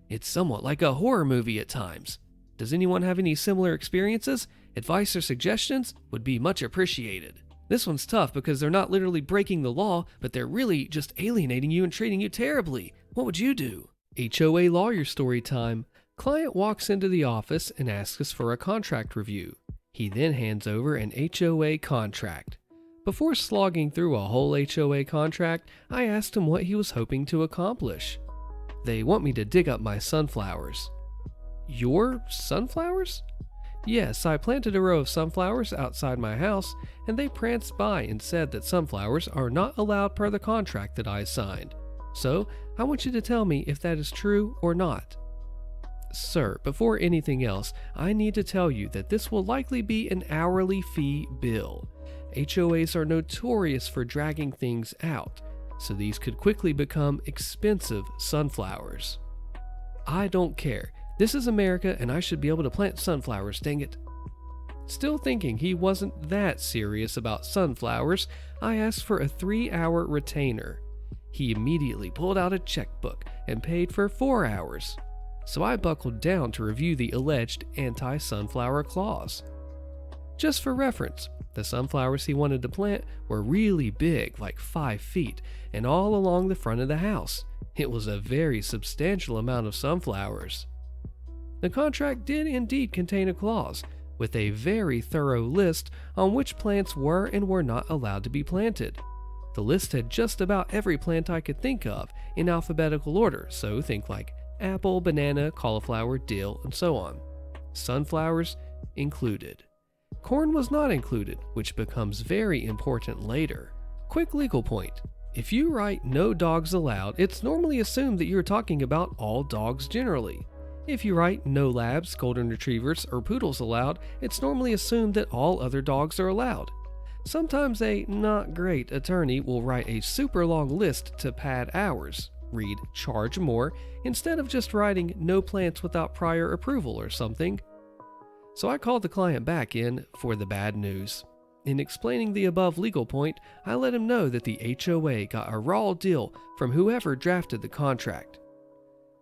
It's somewhat like a horror movie at times. Does anyone have any similar experiences? Advice or suggestions would be much appreciated. This one's tough because they're not literally breaking the law, but they're really just alienating you and treating you terribly. What would you do? HOA lawyer story time. Client walks into the office and asks us for a contract review. He then hands over an HOA contract. Before slogging through a whole HOA contract, I asked him what he was hoping to accomplish. They want me to dig up my sunflowers. Your sunflowers? Yes, I planted a row of sunflowers outside my house, and they pranced by and said that sunflowers are not allowed per the contract that I signed. So, I want you to tell me if that is true or not. Sir, before anything else, I need to tell you that this will likely be an hourly fee bill. HOAs are notorious for dragging things out, so these could quickly become expensive sunflowers. I don't care. This is America and I should be able to plant sunflowers, dang it. Still thinking he wasn't that serious about sunflowers, I asked for a 3-hour retainer. He immediately pulled out a checkbook and paid for 4 hours. So I buckled down to review the alleged anti-sunflower clause. Just for reference, the sunflowers he wanted to plant were really big, like 5 feet, and all along the front of the house. It was a very substantial amount of sunflowers. The contract did indeed contain a clause, with a very thorough list on which plants were and were not allowed to be planted. The list had just about every plant I could think of in alphabetical order, so think like apple, banana, cauliflower, dill, and so on. Sunflowers included. Corn was not included, which becomes very important later. Quick legal point. If you write no dogs allowed, it's normally assumed that you're talking about all dogs generally. If you write no labs, golden retrievers, or poodles allowed, it's normally assumed that all other dogs are allowed. Sometimes a not great attorney will write a super long list to pad hours, read charge more, instead of just writing no plants without prior approval or something. So I called the client back in for the bad news. In explaining the above legal point, I let him know that the HOA got a raw deal from whoever drafted the contract.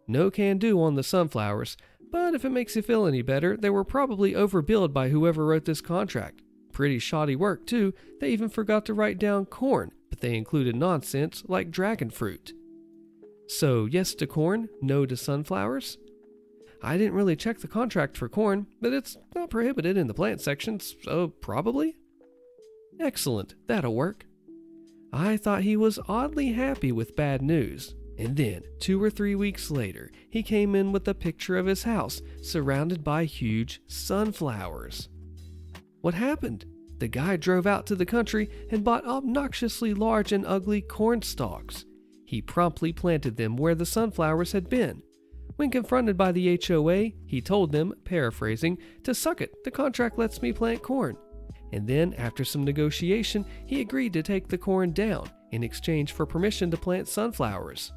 No can do on the sunflowers, but if it makes you feel any better, they were probably overbilled by whoever wrote this contract. Pretty shoddy work too. They even forgot to write down corn, but they included nonsense like dragon fruit. So yes to corn, no to sunflowers? I didn't really check the contract for corn, but it's not prohibited in the plant sections, so probably? Excellent, that'll work. I thought he was oddly happy with bad news, and then 2 or 3 weeks later, he came in with a picture of his house surrounded by huge sunflowers. What happened? The guy drove out to the country and bought obnoxiously large and ugly corn stalks. He promptly planted them where the sunflowers had been. When confronted by the HOA, he told them, paraphrasing, to suck it, the contract lets me plant corn. And then, after some negotiation, he agreed to take the corn down in exchange for permission to plant sunflowers.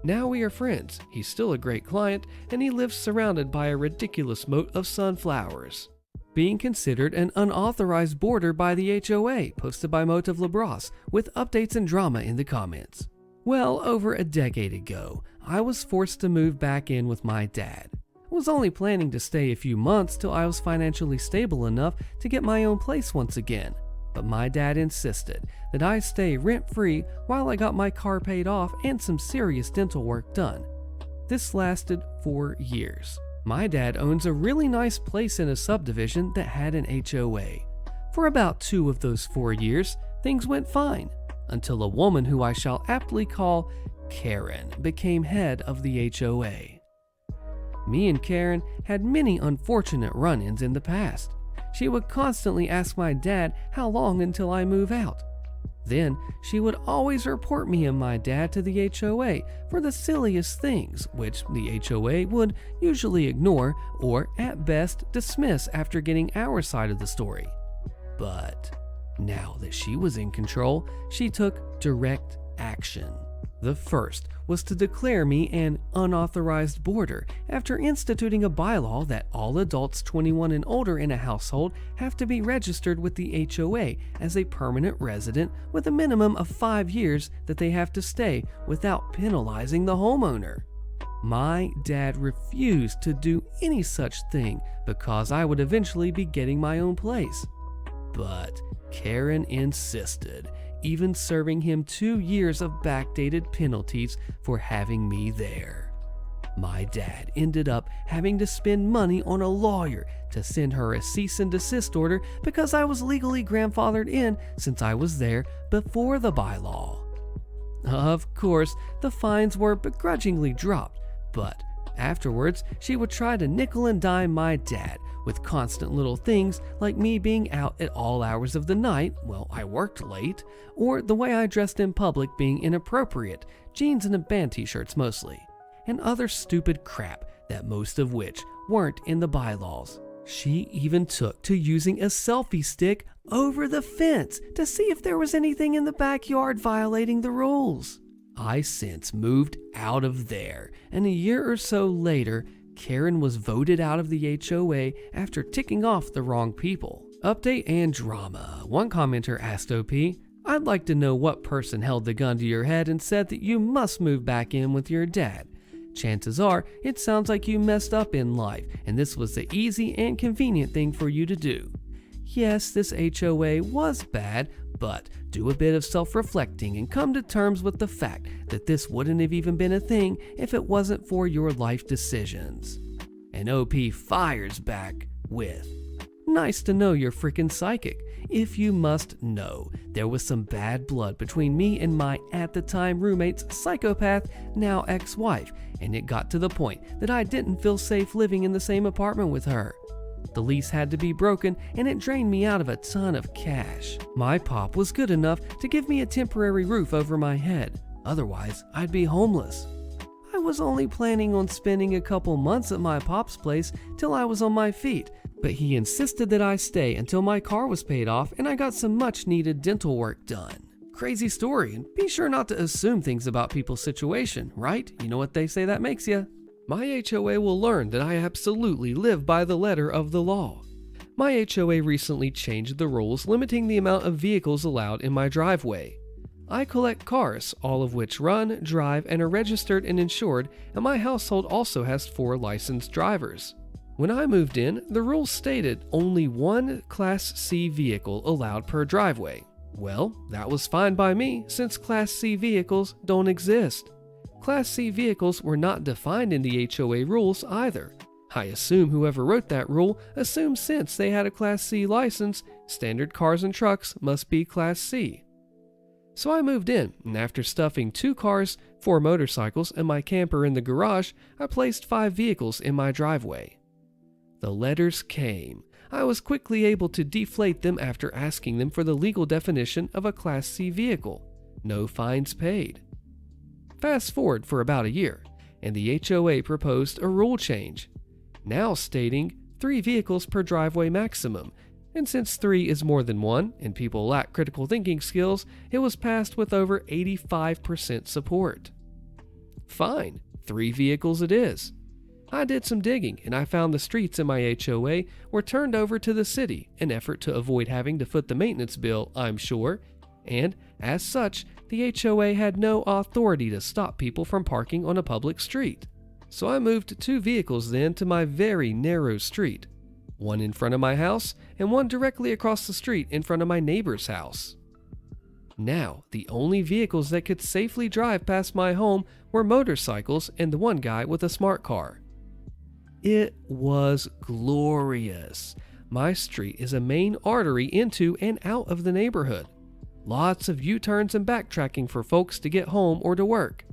Now we are friends, he's still a great client, and he lives surrounded by a ridiculous moat of sunflowers. Being considered an unauthorized boarder by the HOA, posted by Motive Labrosse, with updates and drama in the comments. Well, over a decade ago, I was forced to move back in with my dad. I was only planning to stay a few months till I was financially stable enough to get my own place once again. But my dad insisted that I stay rent-free while I got my car paid off and some serious dental work done. This lasted 4 years. My dad owns a really nice place in a subdivision that had an HOA. For about 2 of those 4 years, things went fine, until a woman who I shall aptly call Karen became head of the HOA. Me and Karen had many unfortunate run-ins in the past. She would constantly ask my dad how long until I move out. Then she would always report me and my dad to the HOA for the silliest things, which the HOA would usually ignore or at best dismiss after getting our side of the story. But now that she was in control, she took direct action. The first was to declare me an unauthorized boarder after instituting a bylaw that all adults 21 and older in a household have to be registered with the HOA as a permanent resident with a minimum of 5 years that they have to stay without penalizing the homeowner. My dad refused to do any such thing because I would eventually be getting my own place. But Karen insisted, even serving him 2 years of backdated penalties for having me there. My dad ended up having to spend money on a lawyer to send her a cease and desist order because I was legally grandfathered in since I was there before the bylaw. Of course, the fines were begrudgingly dropped, but afterwards she would try to nickel and dime my dad with constant little things like me being out at all hours of the night, well, I worked late, or the way I dressed in public being inappropriate, jeans and band t-shirts mostly, and other stupid crap that most of which weren't in the bylaws. She even took to using a selfie stick over the fence to see if there was anything in the backyard violating the rules. I since moved out of there, and a year or so later, Karen was voted out of the HOA after ticking off the wrong people. Update and drama. One commenter asked OP, "I'd like to know what person held the gun to your head and said that you must move back in with your dad. Chances are, it sounds like you messed up in life, and this was the easy and convenient thing for you to do. Yes, this HOA was bad, but do a bit of self-reflecting and come to terms with the fact that this wouldn't have even been a thing if it wasn't for your life decisions." And OP fires back with, "Nice to know you're freaking psychic. If you must know, there was some bad blood between me and my at-the-time roommate's psychopath, now ex-wife, and it got to the point that I didn't feel safe living in the same apartment with her. The lease had to be broken, and it drained me out of a ton of cash. My pop was good enough to give me a temporary roof over my head. Otherwise, I'd be homeless. I was only planning on spending a couple months at my pop's place till I was on my feet, but he insisted that I stay until my car was paid off and I got some much-needed dental work done." Crazy story, and be sure not to assume things about people's situation, right? You know what they say that makes you. My HOA will learn that I absolutely live by the letter of the law. My HOA recently changed the rules limiting the amount of vehicles allowed in my driveway. I collect cars, all of which run, drive, and are registered and insured, and my household also has 4 licensed drivers. When I moved in, the rules stated only 1 Class C vehicle allowed per driveway. Well, that was fine by me since Class C vehicles don't exist. Class C vehicles were not defined in the HOA rules either. I assume whoever wrote that rule assumed since they had a Class C license, standard cars and trucks must be Class C. So I moved in, and after stuffing 2 cars, 4 motorcycles, and my camper in the garage, I placed 5 vehicles in my driveway. The letters came. I was quickly able to deflate them after asking them for the legal definition of a Class C vehicle. No fines paid. Fast forward for about a year, and the HOA proposed a rule change, now stating 3 vehicles per driveway maximum, and since 3 is more than 1 and people lack critical thinking skills, it was passed with over 85% support. Fine, 3 vehicles it is. I did some digging and I found the streets in my HOA were turned over to the city, an effort to avoid having to foot the maintenance bill, I'm sure, and as such, the HOA had no authority to stop people from parking on a public street. So I moved 2 vehicles then to my very narrow street, 1 in front of my house and 1 directly across the street in front of my neighbor's house. Now, the only vehicles that could safely drive past my home were motorcycles and the 1 guy with a smart car. It was glorious. My street is a main artery into and out of the neighborhood. Lots of U-turns and backtracking for folks to get home or to work.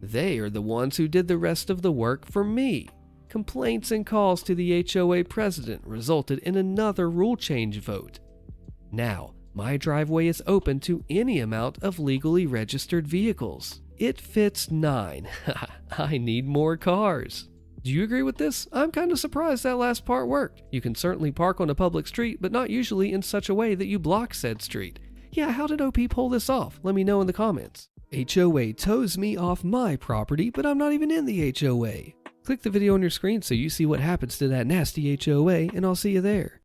They are the ones who did the rest of the work for me. Complaints and calls to the HOA president resulted in another rule change vote. Now, my driveway is open to any amount of legally registered vehicles. It fits 9. I need more cars. Do you agree with this? I'm kind of surprised that last part worked. You can certainly park on a public street, but not usually in such a way that you block said street. Yeah, how did OP pull this off? Let me know in the comments. HOA tows me off my property, but I'm not even in the HOA. Click the video on your screen so you see what happens to that nasty HOA, and I'll see you there.